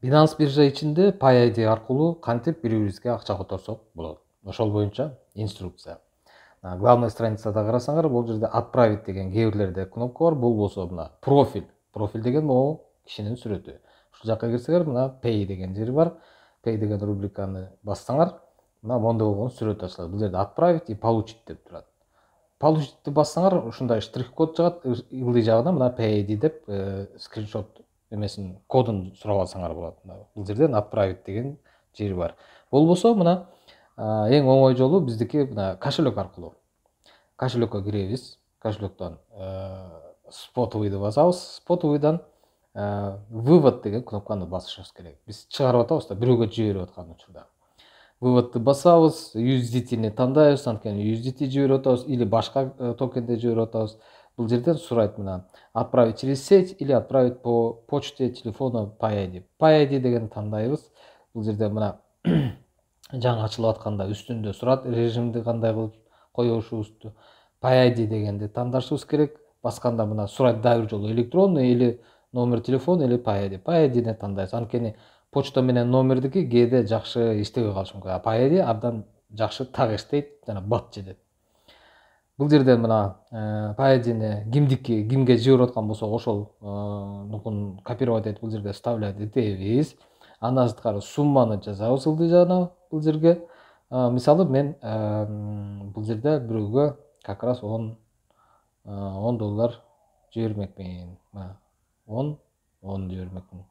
Binance биржа ичинде Pay ID аркылуу кантип бири-бирибизге акча которсок болот. Ошол боюнча инструкция. Главный страницада карасаңар, бул жерде отправить деген кээ бирлерде кнопка бар, болбосо мына профиль. Профиль деген могу кишинин сүрөтү. Ушул жакка кирсеңер, мына pay деген жери бар. Pay деген рубриканы бассаңар, мына мондой болгон сүрөт ачылат. Бул жерде отправить и получить деп турат. Получитти бассаңар, ушундай штрих-код чыгат, ылдый жагына мына pay ID деп скриншот эмесин кодун сурап алсаңар болот. Бул жерден отправить деген жери бар. Болбосо мына эң оңой жолу биздики мына кошелек аркылуу. Кошелекке киребиз. Кошелектон спотовыйды басабыз. Спотовыйдан вывод деген кнопканы басышыбыз керек. Биз чыгарып атабыз да бирөөгө жиберип аткан учурда. Выводты басабыз, USDT-ни тандайбыз, анткени USDT жиберип атабыз или башка токенди жиберип атабыз. Бул жерден сурайт мына отправить через сеть или отправить по почте, телефону Pay ID. Pay ID деген тандайбыз. Бул жерде мына жаңы ачылып атканда үстүндө сурат режимди кандай кылып коюшубузду. Pay ID дегенди тандашыбыз керек. Басканда мына сурайт дагы бир жолу электронный или номер телефона или Pay ID. Pay ID-ни тандайбыз. Анткени почта менен номердики кээде жакшы иштебей калышы мүмкүн. Pay ID абдан жакшы так иштейт, жана бат жетет. Бул жерден мына Pay ID-ни кимге жиберип аткан болсок, ошол нукун копировать этип бул жерге вставлять этебиз. Андан сырткары сумманы жазабыз ылдый жагына бул жерге. Мисалы мен бул жерде бирөөгө как раз $10 жибермекмин. 10 жибермекмин.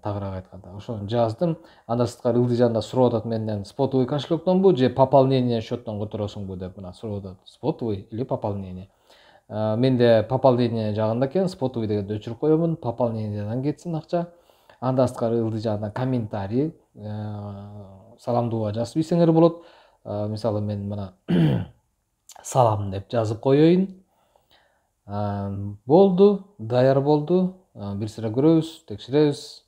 Тагыраак айтканда, ошону жаздым. Андан сырткары ылдый жагында сурап атат менден спотовый кошелектонбу же пополнение счеттон которосуңбу деп мына сурап атат. Спотовый или пополнение. Менде пополнение жагында экен, спотовый дегенди өчүрүп коёмун, пополнениеден кетсин акча. Андан сырткары ылдый жагында комментарий, саламдууга жазып ийсеңер болот. Мисалы мен мына салам деп жазып коеюн. Болду, даяр болду. Бир сыра көрөбүз, текшеребиз.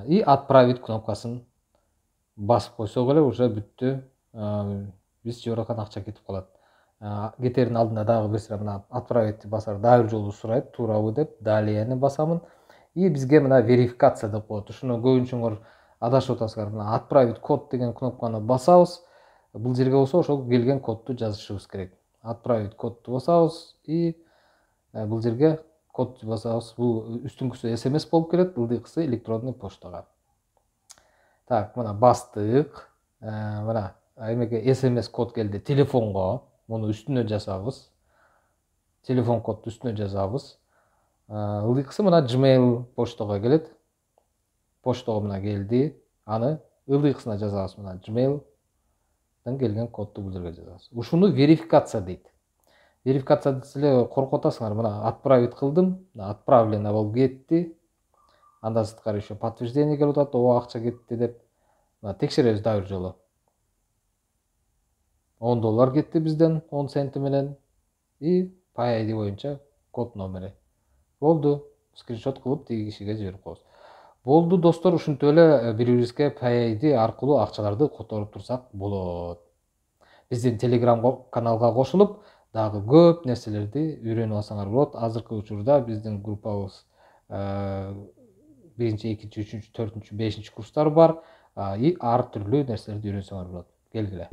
И отправить кнопкасын басып койсок эле уже бүттү. Биз жиберип аткан акча кетип калат. Кетердин алдында дагы бир сыра мына отправить басар дагы бир жолу сурайт, туурабы деп, далияны басамын. И бизге мына верификация деп коет. Ушуну көбүнчөңөр адашып атасыңар. Мына отправить код деген кнопканы басабыз. Бул жерге болсо ошол келген кодду жазышыбыз керек. Отправить кодду басабыз и бул жерге код басабыз. Бул үстүңкүсү SMS болуп келет, ылдыйкысы электронный поштага. Так, мына бастык. Мына эмеге SMS код келди телефонго. Муну үстүнө жазабыз. Телефон кодду үстүнө жазабыз. Ылдыйкысы мына Gmail поштага келет. Поштага мына келди. Аны ылдыйкысына жазабыз. Мына Gmail'дан келген кодду бул жерге жазабыз. Ушуну верификация дейт. Верификация десе эле коркуп атасыңар. Мына отправить кылдым, отправлено болуп кетти. Андан сырткары еще подтверждение келип атат, ооба акча кетти деп. Мына текшеребиз дагы бир жолу. $10 кетти бизден 10 центи менен и Pay ID боюнча код номери. Болду. Скриншот кылып тиги кишиге жиберип коебуз. Болду достор, ушинтип эле бири-бирибизге Pay ID аркылуу акчаларды которуп турсак болот. Биздин Telegram каналга кошулуп, дагы көп нерселерди үйрөнүп алсаңар болот. Азыркы учурда биздин группабыз 1-2, 3, 4, 5 курстар бар. И ар түрлүү нерселерди үйрөнсөңөр болот. Келгиле.